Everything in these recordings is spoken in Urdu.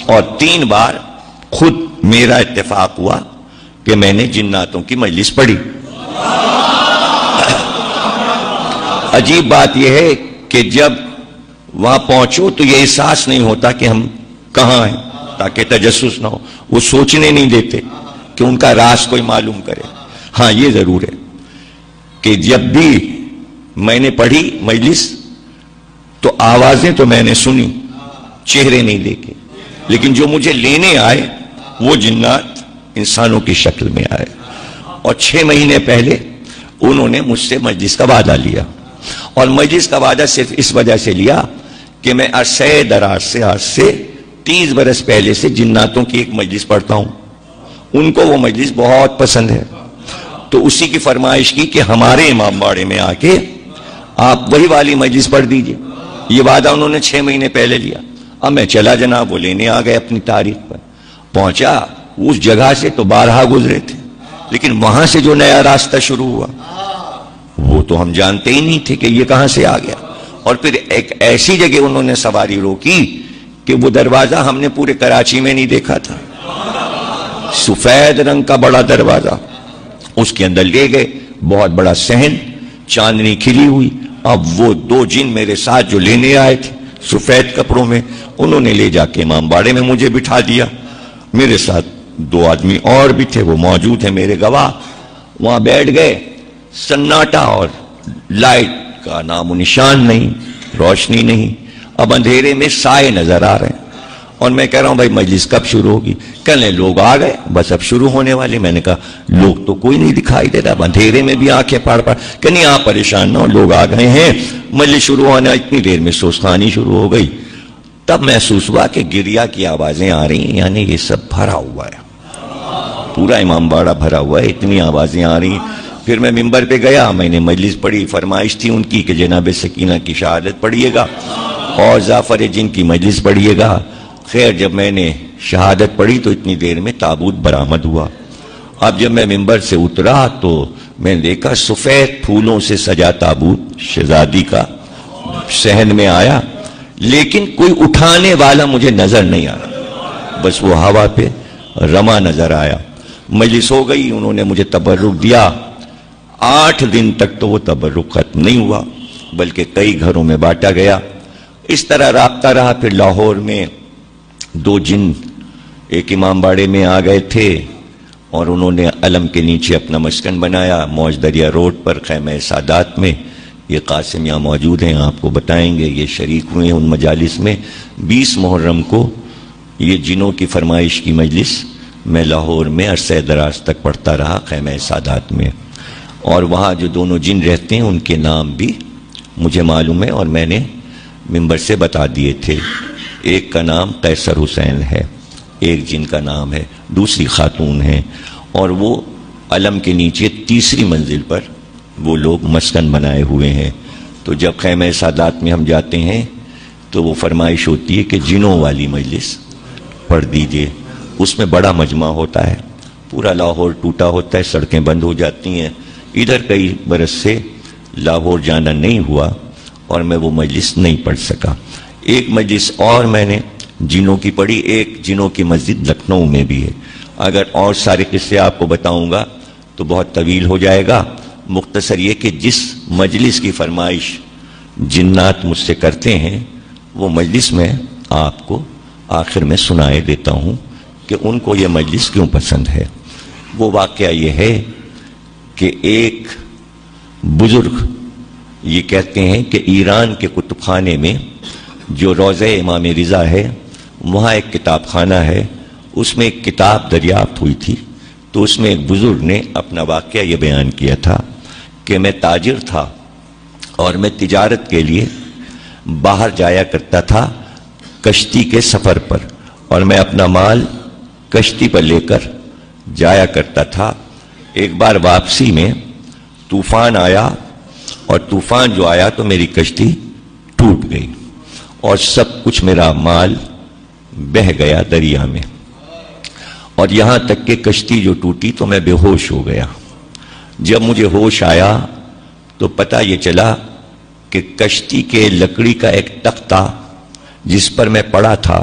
اور 3 بار خود میرا اتفاق ہوا کہ میں نے جناتوں کی مجلس پڑھی. عجیب بات یہ ہے کہ جب وہاں پہنچو تو یہ احساس نہیں ہوتا کہ ہم کہاں ہیں، تاکہ تجسس نہ ہو. وہ سوچنے نہیں دیتے کہ ان کا راز کوئی معلوم کرے. ہاں یہ ضرور ہے کہ جب بھی میں نے پڑھی مجلس تو آوازیں تو میں نے سنی، چہرے نہیں دیکھے، لیکن جو مجھے لینے آئے وہ جنات انسانوں کی شکل میں آئے. اور 6 مہینے پہلے انہوں نے مجھ سے مجلس کا وعدہ لیا. اور مجلس کا وعدہ صرف اس وجہ سے لیا کہ میں عرصہ دراز سے، آج سے 30 برس پہلے سے جناتوں کی ایک مجلس پڑھتا ہوں. ان کو وہ مجلس بہت پسند ہے، تو اسی کی فرمائش کی کہ ہمارے امام باڑے میں آ کے آپ وہی والی مجلس پڑھ دیجئے. یہ وعدہ انہوں نے 6 مہینے پہلے لیا. اب میں چلا جناب، وہ لینے آ گئے اپنی تاریخ پر. پہنچا اس جگہ سے تو بارہا گزرے تھے، لیکن وہاں سے جو نیا راستہ شروع ہوا وہ تو ہم جانتے ہی نہیں تھے کہ یہ کہاں سے آ گیا. اور پھر ایک ایسی جگہ انہوں نے سواری روکی کہ وہ دروازہ ہم نے پورے کراچی میں نہیں دیکھا تھا. سفید رنگ کا بڑا دروازہ، اس کے اندر لے گئے. بہت بڑا صحن، چاندنی کھلی ہوئی. اب وہ 2 جن میرے ساتھ جو لینے آئے تھے سفید کپڑوں میں، انہوں نے لے جا کے امام باڑے میں مجھے بٹھا دیا. میرے ساتھ 2 آدمی اور بھی تھے، وہ موجود ہیں میرے گواہ. وہاں بیٹھ گئے. سناٹا اور لائٹ کا نام و نشان نہیں، روشنی نہیں. اب اندھیرے میں سائے نظر آ رہے ہیں. اور میں کہہ رہا ہوں بھائی مجلس کب شروع ہوگی؟ کہنے لوگ آ گئے، بس اب شروع ہونے والے. میں نے کہا لوگ تو کوئی نہیں دکھائی دیتا، اب اندھیرے میں بھی آنکھیں پاڑ پاڑ. کہ نہیں آپ پریشان نہ ہو، لوگ آ گئے ہیں، مجلس شروع ہونا. اتنی دیر میں سوسخانی شروع ہو گئی. تب محسوس ہوا کہ گریا کی آوازیں آ رہی ہیں، یعنی یہ سب بھرا ہوا ہے، پورا امام باڑہ بھرا ہوا ہے، اتنی آوازیں آ رہی ہیں. پھر میں ممبر پہ گیا، میں نے مجلس پڑھی. فرمائش تھی ان کی کہ جناب سکینہ کی شہادت پڑھیے گا اور جعفر جن کی مجلس پڑھیے گا. خیر جب میں نے شہادت پڑھی تو اتنی دیر میں تابوت برآمد ہوا. اب جب میں ممبر سے اترا تو میں نے دیکھا سفید پھولوں سے سجا تابوت شہزادی کا صحن میں آیا، لیکن کوئی اٹھانے والا مجھے نظر نہیں آیا، بس وہ ہوا پہ رما نظر آیا. مجلس ہو گئی، انہوں نے مجھے تبرک دیا. 8 دن تک تو وہ تبرک ختم نہیں ہوا، بلکہ کئی گھروں میں بانٹا گیا. اس طرح رابطہ رہا. پھر لاہور میں 2 جن ایک امام باڑے میں آ گئے تھے اور انہوں نے علم کے نیچے اپنا مسکن بنایا موج دریا روڈ پر خیمہ سادات میں. یہ قاسم یہاں موجود ہیں، آپ کو بتائیں گے. یہ شریک ہوئے ہیں ان مجالس میں. 20 محرم کو یہ جنوں کی فرمائش کی مجلس میں لاہور میں عرصہ دراز تک پڑھتا رہا خیمہ سادات میں. اور وہاں جو دونوں جن رہتے ہیں ان کے نام بھی مجھے معلوم ہے اور میں نے ممبر سے بتا دیے تھے. ایک کا نام قیصر حسین ہے، ایک جن کا نام ہے، دوسری خاتون ہے. اور وہ علم کے نیچے 3ری منزل پر وہ لوگ مسکن بنائے ہوئے ہیں. تو جب خیمہ سادات میں ہم جاتے ہیں تو وہ فرمائش ہوتی ہے کہ جنوں والی مجلس پڑھ دیجئے. اس میں بڑا مجمع ہوتا ہے، پورا لاہور ٹوٹا ہوتا ہے، سڑکیں بند ہو جاتی ہیں. ادھر کئی برس سے لاہور جانا نہیں ہوا اور میں وہ مجلس نہیں پڑھ سکا. ایک مجلس اور میں نے جنوں کی پڑھی، ایک جنوں کی مسجد لکھنؤ میں بھی ہے. اگر اور سارے قصے آپ کو بتاؤں گا تو بہت طویل ہو جائے گا. مختصر یہ کہ جس مجلس کی فرمائش جنات مجھ سے کرتے ہیں وہ مجلس میں آپ کو آخر میں سنائے دیتا ہوں کہ ان کو یہ مجلس کیوں پسند ہے. وہ واقعہ یہ ہے کہ ایک بزرگ یہ کہتے ہیں کہ ایران کے کتب خانے میں جو روضہ امام رضا ہے وہاں ایک کتاب خانہ ہے، اس میں ایک کتاب دریافت ہوئی تھی. تو اس میں ایک بزرگ نے اپنا واقعہ یہ بیان کیا تھا کہ میں تاجر تھا اور میں تجارت کے لیے باہر جایا کرتا تھا کشتی کے سفر پر، اور میں اپنا مال کشتی پر لے کر جایا کرتا تھا. ایک بار واپسی میں طوفان آیا اور طوفان جو آیا تو میری کشتی ٹوٹ گئی اور سب کچھ میرا مال بہہ گیا دریا میں. اور یہاں تک کہ کشتی جو ٹوٹی تو میں بے ہوش ہو گیا. جب مجھے ہوش آیا تو پتہ یہ چلا کہ کشتی کے لکڑی کا ایک تختہ جس پر میں پڑا تھا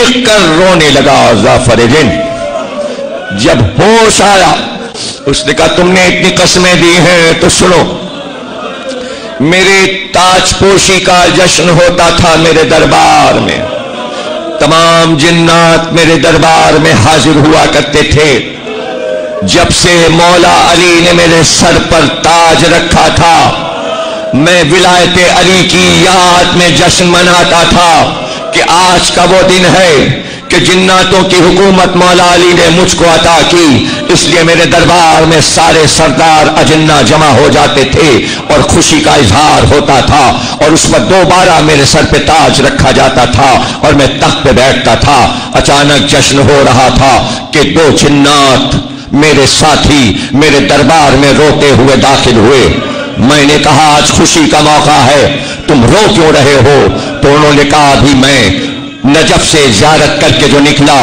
چیخ کر رونے لگا جعفر جن۔ جب ہوش آیا اس نے کہا تم نے اتنی قسمیں دی ہیں تو سنو، میرے تاج پوشی کا جشن ہوتا تھا میرے دربار میں، تمام جنات میرے دربار میں حاضر ہوا کرتے تھے۔ جب سے مولا علی نے میرے سر پر تاج رکھا تھا میں ولایت علی کی یاد میں جشن مناتا تھا کہ آج کا وہ دن ہے کہ جناتوں کی حکومت مولا علی نے مجھ کو عطا کی، اس لیے میرے دربار میں سارے سردار اجنہ جمع ہو جاتے تھے اور خوشی کا اظہار ہوتا تھا، اور اس وقت دوبارہ میرے سر پہ تاج رکھا جاتا تھا اور میں تخت پہ بیٹھتا تھا۔ اچانک جشن ہو رہا تھا کہ دو جنات میرے ساتھی میرے دربار میں روتے ہوئے داخل ہوئے۔ میں نے کہا آج خوشی کا موقع ہے، تم رو کیوں رہے ہو؟ تو انہوں نے کہا ابھی میں نجف سے زیارت کر کے جو نکلا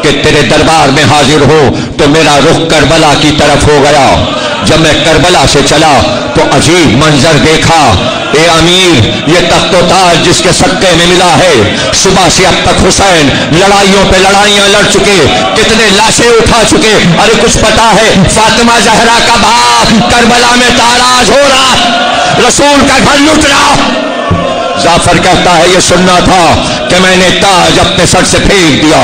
کہ تیرے دربار میں حاضر ہو تو میرا رخ کربلا کی طرف ہو گیا۔ جب میں کربلا سے چلا تو عجیب منظر دیکھا، اے امیر یہ تخت و تاج جس کے صدقے میں ملا ہے، صبح سے اب تک حسین لڑائیوں پہ لڑائیاں لڑ چکے، کتنے لاشیں اٹھا چکے، ارے کچھ پتا ہے فاطمہ زہرا کا باپ کربلا میں تاراج ہو رہا، رسول کا گھر لٹ رہا۔ جعفر کہتا ہے یہ سننا تھا کہ میں نے تاج اپنے سر سے پھینک دیا،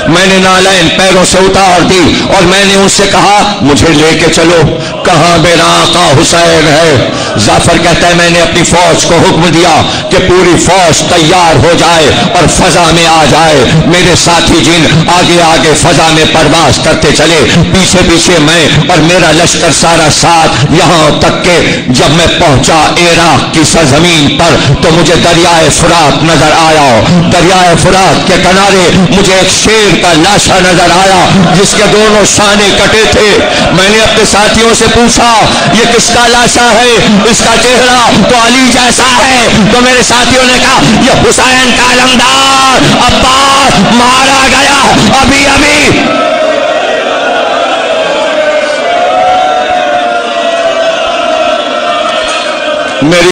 میں نے نالین پیروں سے اتار دی اور میں نے ان سے کہا مجھے لے کے چلو، کہاں میرا آقا حسین ہے؟ جعفر کہتا ہے میں نے اپنی فوج کو حکم دیا کہ پوری فوج تیار ہو جائے اور فضا میں آ جائے، میرے ساتھی جن آگے آگے فضا میں پرواز کرتے چلے، پیچھے پیچھے میں اور میرا لشکر سارا ساتھ، یہاں تک کہ جب میں پہنچا عراق کی سرزمین پر تو مجھے دریائے فرات نظر آیا، دریائے فرات کے کنارے مجھے ایک شیر کا لاشا نظر آیا جس کے دونوں شانے کٹے تھے۔ میں نے اپنے ساتھیوں سے پوچھا یہ کس کا لاشا ہے؟ اس کا چہرہ تو علی جیسا ہے، تو میرے ساتھیوں نے کہا یہ حسین کا علمدار عباس مارا گیا ابھی ابھی۔ میری